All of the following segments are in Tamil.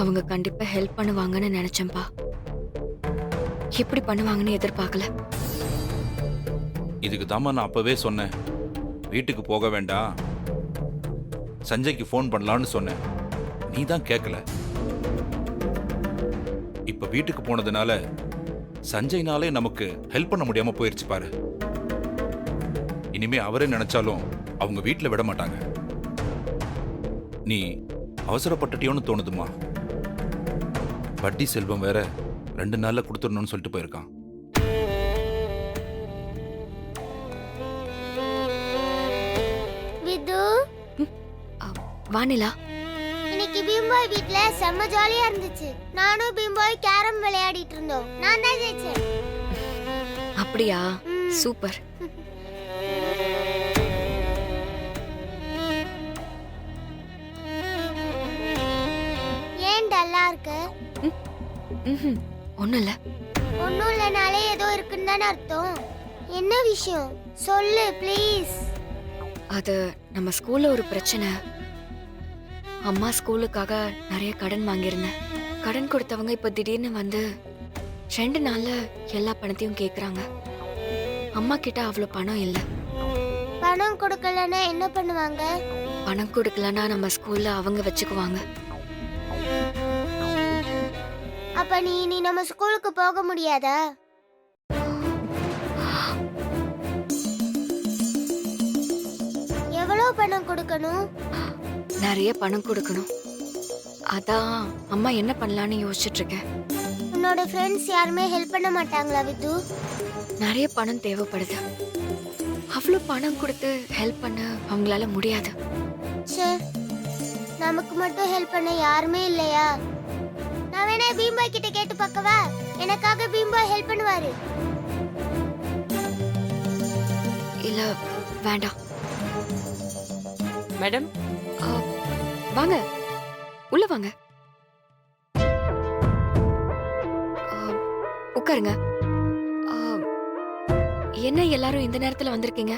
அவங்க கண்டிப்பா ஹெல்ப் பண்ணுவாங்கன்னு நினைச்சேன்பா. எப்படி பண்ணுவாங்கன்னு எதிர்பார்க்கல. இதுக்கு தாம்மா நான் அப்பவே சொன்னேன், வீட்டுக்கு போக வேண்டாம், சஞ்சய்க்கு ஃபோன் பண்ணலான்னு சொன்னேன். நீ தான் கேட்கல. இப்ப வீட்டுக்கு போனதுனால சஞ்சய்னாலே நமக்கு ஹெல்ப் பண்ண முடியாம போயிருச்சு பாரு. இனிமே அவரே நினைச்சாலும் அவங்க வீட்டுல விட மாட்டாங்க. நீ அவசரப்பட்டுட்டியோன்னு தோணுதுமா. வட்டி செல்வம் வேற 2 நாள்ல கொடுத்துடணும்னு சொல்லிட்டு போயிருக்கான். விது, வானிலா, இன்னைக்கு பீம்பாய் வீட்ல செம்ம ஜாலியா இருந்துச்சு. நானும் பீம்பாய் கேரம் விளையாடிட்டு இருந்தோம். நான் தான் ஜெயிச்சேன். அப்படியா? சூப்பர். ஏன் டல்லா இருக்க? ஒண்ணும் இல்ல. ஒன்னும் இல்லனாலே ஏதோ இருக்குன்னு தானே அர்த்தம். என்ன விஷயம் சொல்லு ப்ளீஸ். அது நம்ம ஸ்கூல்ல ஒரு பிரச்சனை. அம்மா ஸ்கூலுக்காக நிறைய கடன் வாங்கியிருந்தேன். கடன் கொடுத்தவங்க இப்ப திடீர்னு வந்து 2 நாள்ல எல்லா பணத்தையும் கேக்குறாங்க. அம்மா கிட்ட அவ்வளவு பணம் இல்ல. பணம் கொடுக்கலன்னா என்ன பண்ணுவாங்க? பணம் கொடுக்கலன்னா நம்ம ஸ்கூல்ல அவங்க வச்சுக்குவாங்க. அப்ப நீ நம்ம ஸ்கூலுக்கு போக முடியாதா? எவ்வளவு பணம் கொடுக்கணும்? நிறைய பணம் கொடுக்கணும். அதான் அம்மா என்ன பண்ணலான்னு யோசிச்சுட்டு இருக்கேன். உன்னோட ஃப்ரெண்ட்ஸ் யாருமே ஹெல்ப் பண்ண மாட்டாங்களா விது? நிறைய பணம் தேவைப்படுது. அவ்வளவு பணம் கொடுத்து ஹெல்ப் பண்ண அவங்களால முடியாது. ச்சே, நமக்கு மட்டும் ஹெல்ப் பண்ண யாருமே இல்லையா? நான் வேணா பீம்பாய் கிட்ட கேட்டு பார்க்கவா? எனக்காக பீம்பாய் ஹெல்ப் பண்ணுவாரு. இல்ல, வேண்டாம். மேடம், வாங்க, உள்ள வாங்க. உட்காருங்க. என்ன எல்லாரும் இந்த நேரத்துல வந்திருக்கீங்க?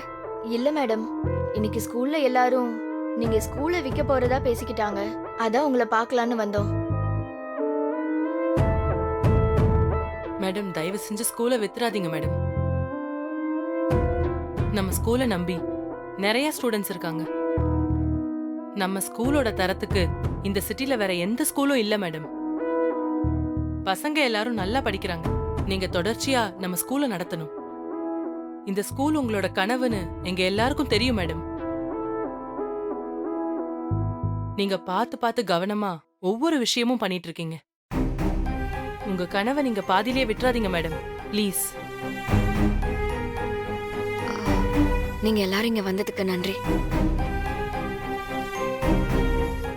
இல்ல மேடம், இன்னைக்கு ஸ்கூல்ல எல்லாரும் நீங்க ஸ்கூல்ல விற்க போறதா பேசிக்கிட்டாங்க. அதான் உங்களை பார்க்கலான்னு வந்தோம். மேடம் தயவு செஞ்சு ஸ்கூலை வித்துறாதீங்க மேடம். நம்ம ஸ்கூலை நம்பி நிறைய ஸ்டூடெண்ட்ஸ் இருக்காங்க. நம்ம ஸ்கூலோட தரத்துக்கு இந்த சிட்டில வேற எந்த ஸ்கூலும் இல்ல மேடம். பசங்க எல்லாரும் நல்லா படிக்கிறாங்க. நீங்க தொடர்ச்சியா நம்ம ஸ்கூலை நடத்தணும். இந்த ஸ்கூல் உங்களோட கனவுன்னு எங்க எல்லாருக்கும் தெரியும் மேடம். நீங்க பார்த்து பார்த்து கவனமா ஒவ்வொரு விஷயமும் பண்ணிட்டு இருக்கீங்க. உங்க கனவை நீங்க பாதியிலே விட்டுறாதீங்க மேடம், ப்ளீஸ். நீங்க எல்லாரும் இங்க வந்ததுக்கு நன்றி.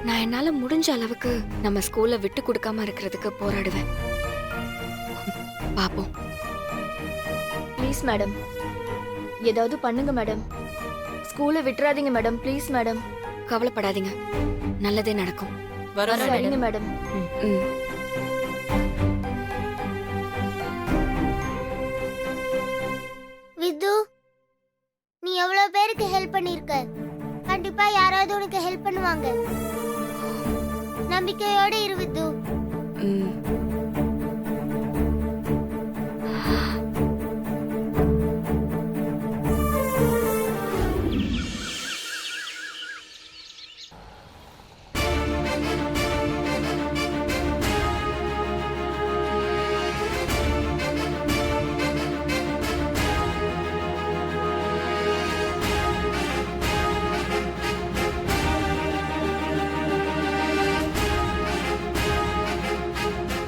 நான் என்னால முடிஞ்ச அளவுக்கு நம்ம ஸ்கூல்ல விட்டு கொடுக்காம இருக்கிறதுக்கு போராடுவேன். பாப்போம். ப்ளீஸ் மேடம், ஏதாவது பண்ணுங்க மேடம். ஸ்கூலை விட்டுறாதீங்க மேடம், ப்ளீஸ் மேடம். கவலைப்படாதீங்க, நல்லதே நடக்கும். வரோம் சரிங்க மேடம். மேடம். ம். விது, நீ எவ்வளவு பேருக்கு ஹெல்ப் பண்ணிருக்க. கண்டிப்பா யாராவது உனக்கு ஹெல்ப் பண்ணுவாங்க. நம்பிக்கையோட இரு விது. ம்.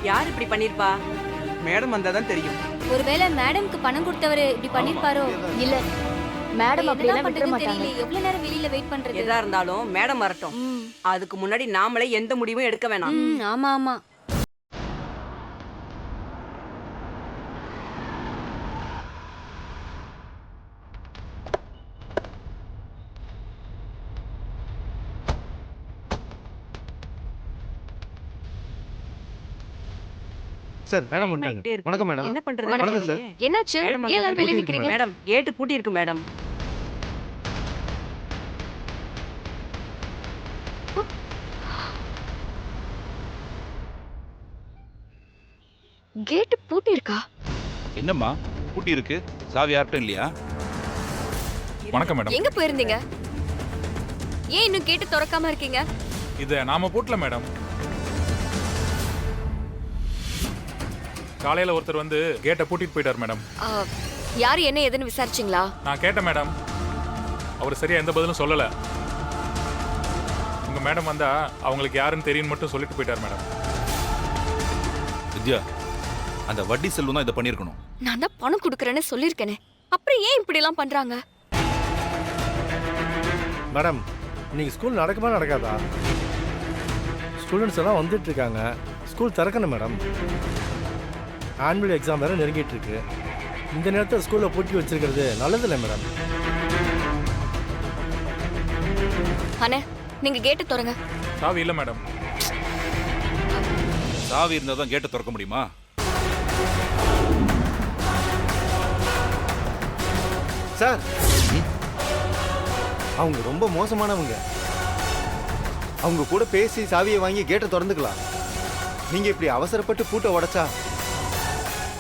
யார் இப்படி பண்ணிருப்பா? மேடம் வந்தாதான் தெரியும். ஒருவேளை மேடம்க்கு பணம் கொடுத்தவரு இப்படி பண்ணிருப்பாரோ? இல்ல மேடம், அப்படியெல்லாம் என்னதான் விட்டுற பண்றதுன்னு மாட்டாங்க. தெரியல. எவ்வளவு நேரம் வெளியில வெயிட் பண்றது? எதா இருந்தாலும் மேடம் வரட்டும். அதுக்கு முன்னாடி நாமளே எந்த முடிவும் எடுக்க வேணாம். ஆமா ஆமா. சார் மேடம் வந்தாங்க. பண்ணிட்டே இருக்கு. வணக்கம் மேடம். என்ன பண்றது? வணக்கம் சார். என்னாச்சு? மேடம் ஏன் எல்லாரும் வெளிய நிக்கிறீங்க? மேடம் கேட்டு பூட்டி இருக்கு மேடம். கேட்டு பூட்டி இருக்கா? என்னம்மா பூட்டி இருக்கு, சாவி யார்கிட்ட இல்லையா? வணக்கம் மேடம். எங்க போயிருந்தீங்க? ஏன் இன்னும் கேட்டு திறக்காம இருக்கீங்க? இதை நாம போட்டல மேடம். காலையில ஒருத்தர் வந்து கேட்டை பூட்டிட்டு போயிட்டார் மேடம். ஆ, யாரு என்ன ஏதுன்னு விசாரிச்சிங்களா? நான் கேட்டேன் மேடம், அவர் சரியா எந்த பதிலும் சொல்லல. உங்க மேடம் வந்தா அவங்களுக்கு யாருன்னு தெரியும் மட்டும் சொல்லிட்டு போயிட்டார் மேடம். வித்யா, அந்த வட்டி செல்வம் தான் இதை பண்ணியிருக்கணும். நான் தான் பணம் கொடுக்கறேன்னு சொல்லியிருக்கேனே, அப்புறம் ஏன் இப்படி எல்லாம் பண்றாங்க? மேடம், இன்னைக்கு ஸ்கூல் நடக்குமா நடக்காதா? ஸ்டூடெண்ட்ஸ் எல்லாம் வந்துட்டு இருக்காங்க. ஸ்கூல் திறக்கணும் மேடம். ஆனுவல் எக்ஸாம் வேறு நெருங்கிட்டு இருக்கு. இந்த நேரத்தில் ஸ்கூலில் பூட்டி வச்சிருக்கிறது நல்லதில்லை மேடம். அண்ணே, நீங்க கேட்டு திறங்க. சாவி இல்லை மேடம். சாவி இருந்தால் தான் கேட்டை திறக்க முடியுமா? சார், அவங்க ரொம்ப மோசமானவங்க. அவங்க கூட பேசி சாவியை வாங்கி கேட்டை திறந்துக்கலாம். நீங்க இப்படி அவசரப்பட்டு பூட்டை உடைச்சா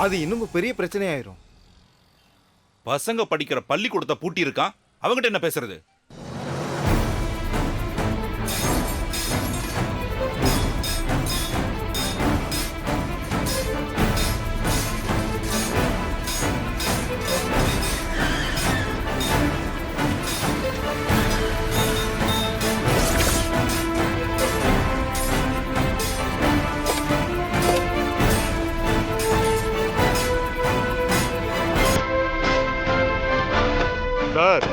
அது இன்னும் பெரிய பிரச்சனையாயிரும். பசங்க படிக்கிற பள்ளிக்கூடத்தை பூட்டி இருக்கான், அவங்ககிட்ட என்ன பேசுறது? சார்,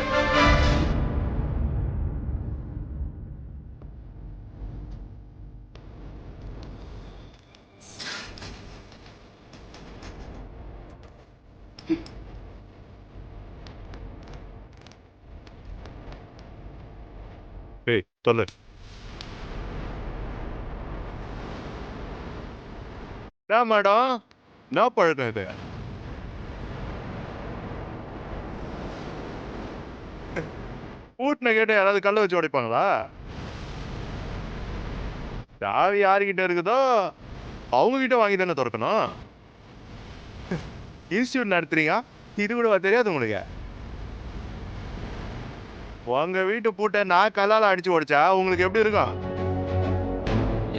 ஏய் சொல்லு. என்ன மேடம், என்ன பழக்கம் இது? பூட்டின கேட்ட யாராவது கல்ல வச்சு உடைப்பாங்களா? சாவி யாருக்கிட்ட இருக்குதோ அவங்க கிட்ட வாங்கி தானே திறக்கணும். இன்ஸ்டியூட் நடத்துறீங்க, இது கூட தெரியாது உங்களுக்கு? உங்க வீட்டு பூட்டை நான் கல்லால அடிச்சு உடைச்சா உங்களுக்கு எப்படி இருக்கும்?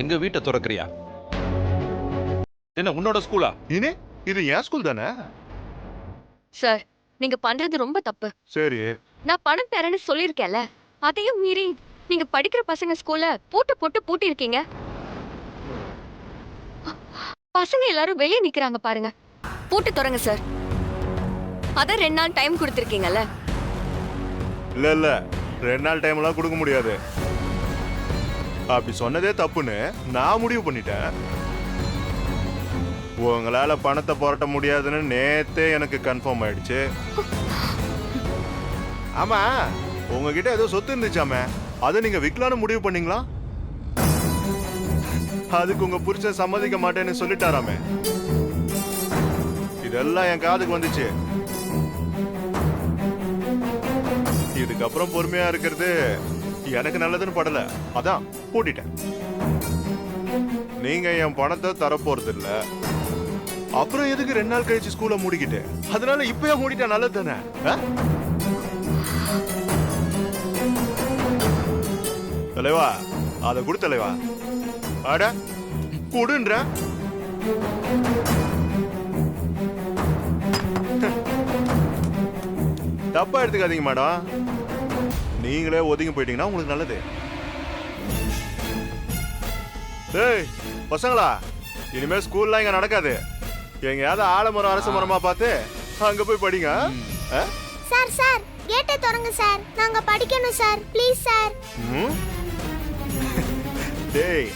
எங்க வீட்டை திறக்கிறியா? என்ன உன்னோட ஸ்கூலா? இது என் ஸ்கூல் தானே. சார், நீங்க பண்றது ரொம்ப தப்பு. சரி, நான் பணம் தரேன்னு சொல்லியிருக்கேன்ல, அதையும் மீறி நீங்க படிக்கிற பசங்க ஸ்கூல்ல பூட்டு போட்டு பூட்டி இருக்கீங்க. பசங்க எல்லாரும் வெளியே நிக்கிறாங்க பாருங்க. பூட்டு திறங்க சார். அதான் 2 நாள் டைம் கொடுத்துருக்கீங்கல்ல. இல்ல 2 நாள் டைம் எல்லாம் கொடுக்க முடியாது. அப்படி சொன்னதே தப்புன்னு நான் முடிவு பண்ணிட்டேன். உங்களால பணத்தை புரட்ட முடியாதுன்னு நேத்தே எனக்கு கன்ஃபார்ம் ஆயிடுச்சு. ஆமா, உங்ககிட்ட ஏதோ சொத்து இருந்துச்சாமே, அதை நீங்க விற்கலான்னு முடிவு பண்ணீங்களா? அதுக்கு உங்க புருஷன் சம்மதிக்க மாட்டேன்னு சொல்லிட்டாராமே. இதெல்லாம் என் காதுக்கு வந்துச்சு. இதுக்கப்புறம் பொறுமையா இருக்கிறது எனக்கு நல்லதுன்னு படல, அதான் பூட்டிட்டேன். நீங்க என் பணத்தை தரப்போறது இல்ல, அப்புறம் எதுக்கு 2 நாள் கழிச்சு ஸ்கூலை மூடிக்கிட்டு? அதனால இப்பயே மூடிட்டா நல்லது தானே? தலைவா, அதை கொடு தலைவா. அட கொடுன்ற. தப்பா எடுத்துக்காதீங்க மேடம், நீங்களே ஒதுங்கி போயிட்டீங்கன்னா உங்களுக்கு நல்லது. ஏய் பசங்களா, இனிமே ஸ்கூல்லாம் இங்க நடக்காது. எங்கயாவது ஆலமரம் அரச மரமா பார்த்து அங்க போய் படிங்க. சார் சார், கேட்டை திறங்க சார், நாங்க படிக்கணும் சார், ப்ளீஸ் சார். டேய்,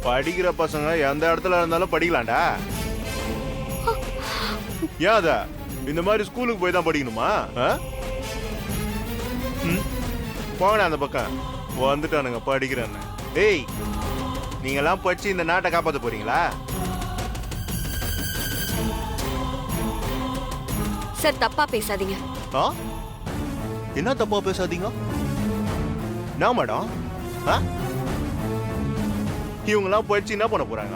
படிக்கிற பசங்க எந்த இடத்துல இருந்தாலும் படிக்கலாம்டா. ஏன் அத இந்த மாதிரி ஸ்கூலுக்கு போய் தான் படிக்கணுமா? போங்கடா அந்த பக்கம். வந்துட்டானுங்க படிக்கிறேன்னு. டேய், நீங்கெல்லாம் படிச்சு இந்த நாட்டை காப்பாற்ற போறீங்களா? சார், தப்பா பேசாதீங்க. என்ன தப்பா பேசாதீங்க? நான் மேடம், இவங்கெல்லாம் படிச்சு என்ன பண்ண போறாங்க?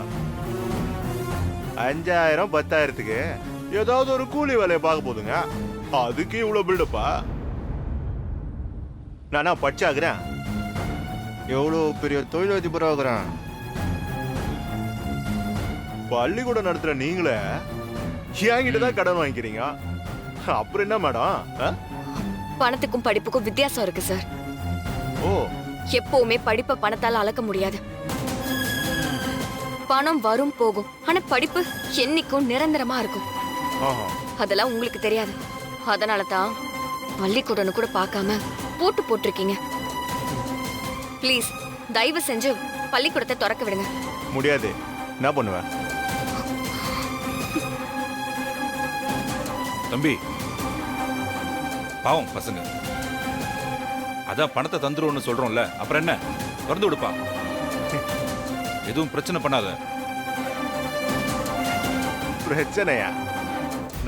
5000 10,000க்கு ஏதாவது ஒரு கூலி வேலையை பார்க்க போதுங்க. அதுக்கு இவ்வளவு பில்டப்பா? நானா படிச்சாகிறேன், எவ்வளோ பெரிய தொழிலதிபராகிறேன். பள்ளிக்கூடம் நடத்துற நீங்களே என்கிட்ட தான் கடன் வாங்கிக்கிறீங்க. அப்புறம் என்ன மேடம்? பணத்துக்கும் படிப்புக்கும் வித்தியாசம் இருக்கு சார். ஓ, எப்பவுமே படிப்பை பணத்தால அளக்க முடியாது. பணம் வரும் போகும், ஆனா படிப்பு என்னைக்கும் நிரந்தரமா இருக்கும். ஆஹா. அதெல்லாம் உங்களுக்கு தெரியாது. அதனால தான் பள்ளிக்கூடம்னு கூட பார்க்காம போட்டு போட்டிருக்கீங்க. ப்ளீஸ் தயவு செஞ்சு பள்ளிக்கூடத்தை திறக்க விடுங்க. முடியாது. என்ன பண்ணுவேன்? தம்பி, பாவம் பசங்க. அதான் பணத்தை தந்துருவோம்னு சொல்றோம்ல, அப்புறம் என்ன? திறந்து விடுப்பா. எதுவும் பிரச்சனை பண்ணாத. பிரச்சனையா?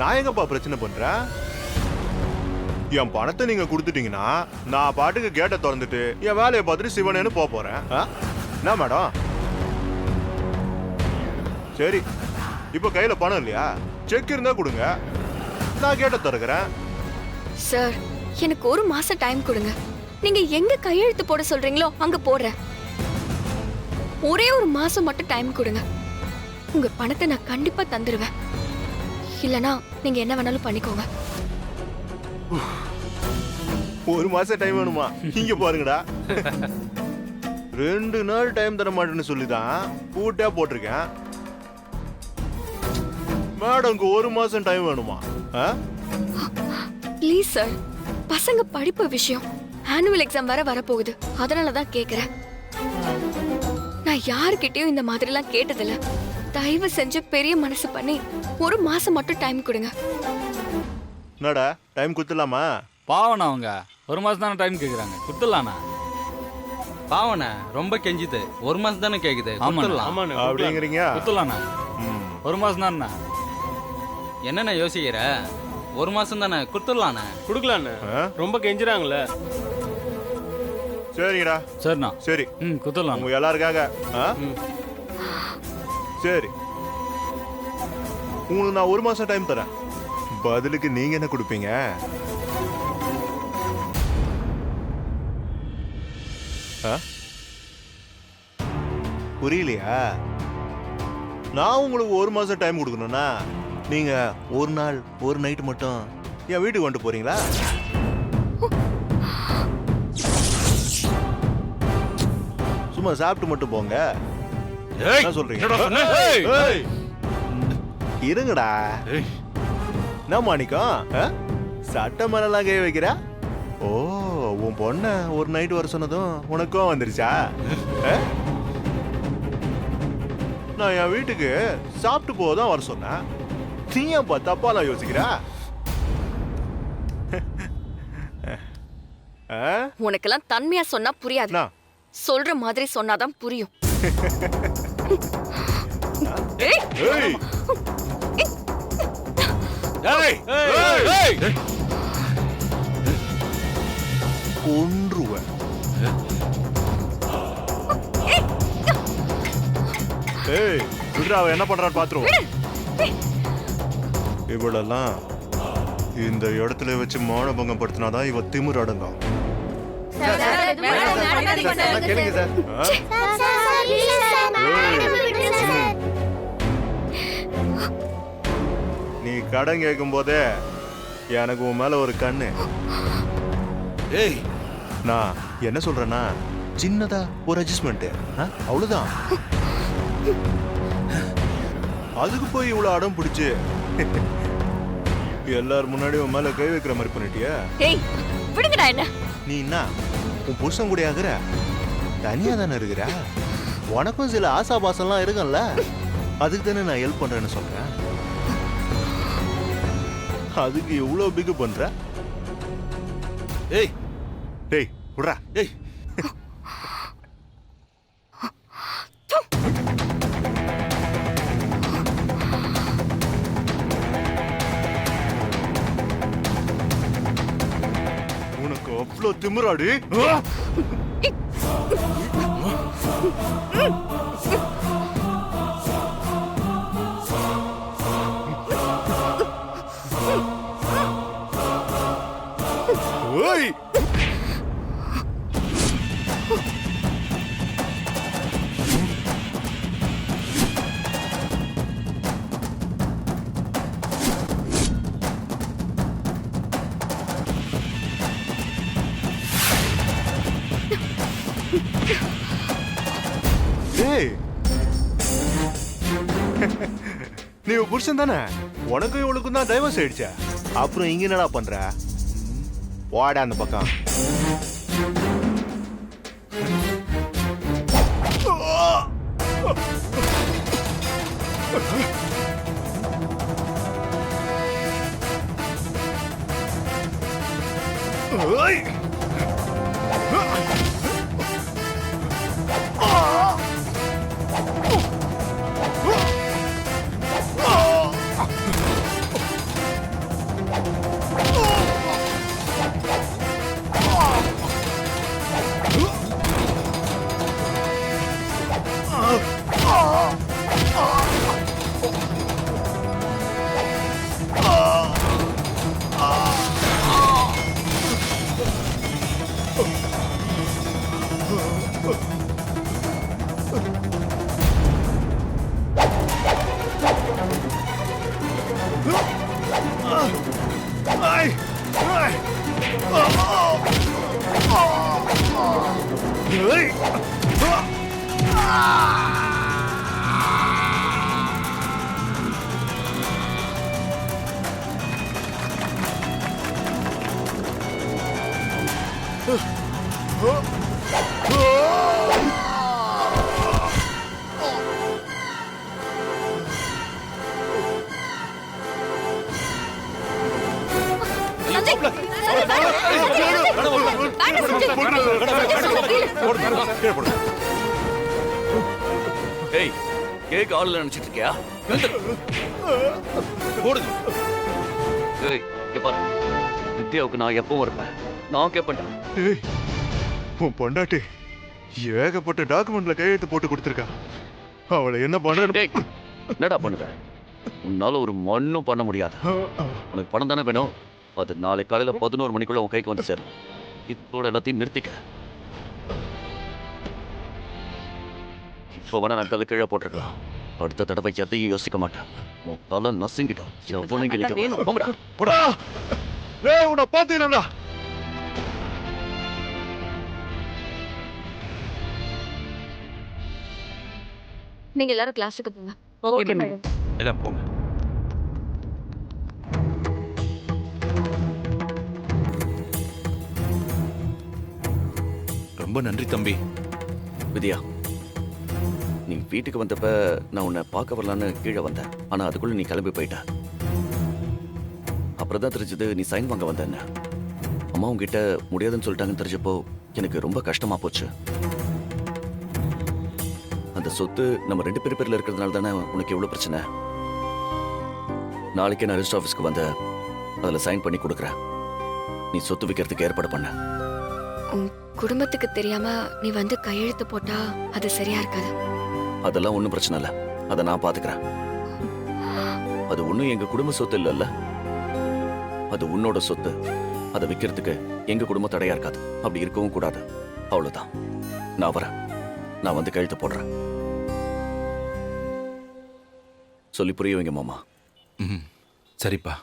நான் எங்கப்பா பிரச்சனை பண்றேன்? என் பணத்தை நீங்க கொடுத்துட்டீங்கன்னா நான் பாட்டுக்கு கேட்டை திறந்துட்டு என் வேலையை பார்த்துட்டு சிவனேன்னு போறேன். என்ன மேடம்? சரி, இப்ப கையில பணம் இல்லையா? செக் இருந்தா கொடுங்க, நான் கேட்டை திறக்கிறேன். சார், எனக்கு ஒரு மாசம் டைம் கொடுங்க. நீங்க எங்க கையெழுத்து போட சொல்றீங்களோ அங்க போடுறேன். ஒரே ஒரு மாசம் மட்டும் டைம் கொடுங்க. உங்க பணத்தை நான் கண்டிப்பா தந்துருவேன். இல்லனா நீங்க என்ன வேணாலும் பண்ணிக்கோங்க. ஒரு மாசம் டைம் வேணுமா? இங்க பாருங்கடா, 2 நாள் டைம் தர மாட்டேன்னு சொல்லிதான் பூட்டா போட்டிருக்கேன். மேடம்க்கு ஒரு மாசம் டைம் வேணுமா? ப்ளீஸ் சார், பசங்க படிப்பு விஷயம். ஆனுவல் எக்ஸாம் வர வரப்போகுது, அதனால தான் கேக்குறேன். நான் யாருக்கிட்டையும் இந்த மாதிரிலாம் கேட்டதில்ல. தயவு செஞ்சு பெரிய மனசு பண்ணி ஒரு மாசம் மட்டும் டைம் கொடுங்க. என்னடா, டைம் குத்துலாமா? பாவண்ணா, அவங்க ஒரு மாசம் தானே டைம் கேக்குறாங்க, குடுத்துடலாண்ணா. பாவண்ணா, ரொம்ப கெஞ்சிது. ஒரு மாசம் தானே கேக்குது, அப்படிங்கிறீங்க? குடுத்துடலாண்ணா. ஒரு மாசம் தானே. என்னண்ணா யோசிக்கிற? ஒரு மாசம் தானே, குடுத்துடலாண்ணா. குடுக்கலாண்ணா, ரொம்ப கெஞ்சுறாங்களே. சரிங்கடா. சரிண்ணா. சரி, குடுத்துடலாம். உங்க எல்லாருக்காக. சரி, உங்களுக்கு நான் ஒரு மாசம் டைம் தரேன். பதிலுக்கு நீங்க என்ன கொடுப்பீங்க? புரியலையா? நான் உங்களுக்கு ஒரு மாசம் டைம் கொடுக்கணும்னா நீங்க ஒரு நாள் ஒரு நைட் மட்டும் என் வீட்டுக்கு வந்துட்டு போறீங்களா? சும்மா சாப்பிட்டு மட்டும் போங்க. என்ன சொல்றீங்க? இருங்கடா. என்ன மாணிக்கம், சட்டை மேலாம் கை வைக்கிற? ஓ, உன் பொண்ண ஒரு நைட் வர சொன்னதும் உனக்கும் வந்துருச்சா? நான் என் வீட்டுக்கு சாப்பிட்டு போதான் வர சொன்னேன். நீ ஏன்பா தப்பாலாம் யோசிக்கிற? உனக்கெல்லாம் தன்மையா சொன்னா புரியாது. சொல்ற மாதிரி சொன்னாதான் புரியும். கொன்றுவேன். ஏய், விடுறா, அவ என்ன பண்றான்னு பாத்துருவோம். இவளெல்லாம் இந்த இடத்துல வச்சு மானபங்கம் படுத்தினாதான் இவ திமிர் அடங்கும். கேளுங்க சார். நீ கடன் கேட்கும் போதே எனக்கு உன் மேல ஒரு கண்ணு. ஏய், நான் என்ன சொல்றேன்னா சின்னதா ஒரு அட்ஜஸ்ட்மெண்ட், அவ்வளவுதான். அதுக்கு போய் இவ்வளவு அடம் பிடிச்சு எல்லாரும் முன்னாடி உன் மேல கை வைக்கிற மாதிரி பண்ணிட்டியா? விடுங்கடா. என்ன நீ என்ன உன் புருஷன் கூட ஆகுற? தனியா தானே இருக்கிற? உனக்கும் சில ஆசாபாசம்லாம் இருக்கும்ல, அதுக்கு தானே நான் ஹெல்ப் பண்றேன்னு சொல்றேன். அதுக்கு எவ்வளவு பிகு பண்ற? ஏய் டேய், விடுறா. ஏய், உனக்கு அவ்வளோ திமிராடி? ஓய் ஏய் நீ புருஷன் தானே? உனக்கும் இவளுக்கும் தான் டைவர்ஸ் ஆயிடுச்சா? அப்புறம் இங்க என்னடா பண்ற? வாடா அந்த பக்கம். ஓய் ஏய், கேக் ஆளுல நினைச்சிட்டு இருக்கியா? போடுங்க. ஏய், இங்க பாரு. வித்யாவுக்கு நான் எப்பவும் இருப்பேன். நான் கேட்பேன்டா. ஏய், உன் பொண்டாட்டி ஏகப்பட்ட டாக்குமெண்ட்ல கையெழுத்து போட்டு கொடுத்துருக்கா. அவளை என்ன பண்ற? டேய், என்னடா பண்ணுற? உன்னால ஒரு மண்ணும் பண்ண முடியாது. உனக்கு பணம் தானே வேணும்? அது நாளை காலையில 11 மணிக்குள்ள உன் கைக்கு வந்து சேரும். இதோட எல்லாத்தையும் நிறுத்திக்க. இப்போ வேணா நான் கதை கீழே போட்டுருக்கலாம். அடுத்த தடவை எதையும் யோசிக்க மாட்டேன். உன் தலை நசுங்கிட்டோம். போடா. ஏய், உன்னை பார்த்தீங்களா? நீங்க எல்லாரும் கிளாஸுக்கு போங்க. Okay madam. எல்லாம் போங்க. ரொம்ப நன்றி தம்பி. வித்யா, நீ வீட்டுக்கு வந்தப்ப நான் உன்னை பார்க்க வரலான்னு கீழே வந்தேன். ஆனா அதுக்குள்ள நீ கிளம்பி போயிட்ட. அப்புறம் தான் தெரிஞ்சது நீ சைன் வாங்க வந்தேன்னு. அம்மா உங்ககிட்ட முடியாதுன்னு சொல்லிட்டாங்கன்னு தெரிஞ்சப்போ எனக்கு ரொம்ப கஷ்டமா போச்சு. அந்த சொத்து நம்ம 2 பேர் பேர்ல இருக்கிறதுனால தானே உனக்கு எவ்வளவு பிரச்சனை. நாளைக்கே நான் ரெஜிஸ்டர் ஆஃபீஸ்க்கு வந்து அதில் சைன் பண்ணி கொடுக்குறேன். நீ சொத்து விற்கிறதுக்கு ஏற்பாடு பண்ண. உன் குடும்பத்துக்கு தெரியாம நீ வந்து கையெழுத்து போட்டா அது சரியா இருக்காது. அதெல்லாம் ஒன்றும் பிரச்சனை இல்லை. அதை நான் பார்த்துக்கிறேன். அது ஒன்றும் எங்க குடும்ப சொத்து இல்லைல்ல. அது உன்னோட சொத்து. அதை விற்கிறதுக்கு எங்க குடும்பம் தடையா இருக்காது. அப்படி இருக்கவும் கூடாது. அவ்வளவுதான். நான் வரேன். நான் வந்து கையெழுத்து போடுறேன். சொல்லி புரிய வைங்க மாமா. சரிப்பா.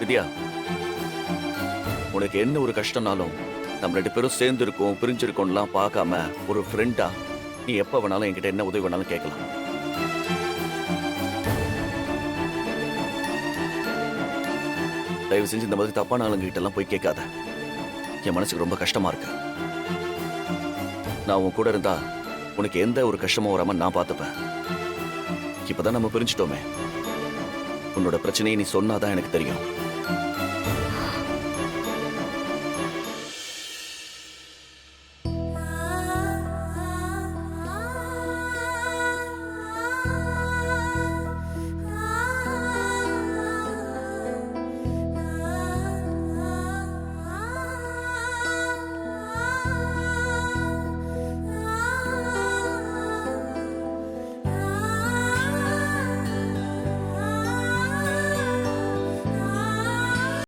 வித்யா, உனக்கு என்ன ஒரு கஷ்டம்னாலும் நம்ம 2 பேரும் சேர்ந்து இருக்கோம் பிரிஞ்சிருக்கோம்லாம் பார்க்காம ஒரு ஃப்ரெண்டா நீ எப்ப வேணாலும் என்கிட்ட என்ன உதவி வேணாலும் கேட்கலாம். தயவு செஞ்சு இந்த மாதிரி தப்பான ஆளுங்கிட்ட எல்லாம் போய் கேட்காத. என் மனசுக்கு ரொம்ப கஷ்டமா இருக்கு. நான் உன் கூட இருந்தா உனக்கு எந்த ஒரு கஷ்டமும் வராம நான் பார்த்துப்பேன். இப்பதான் நம்ம பிரிஞ்சிட்டோமே. உன்னோட பிரச்சனையை நீ சொன்னாதான் எனக்கு தெரியும்.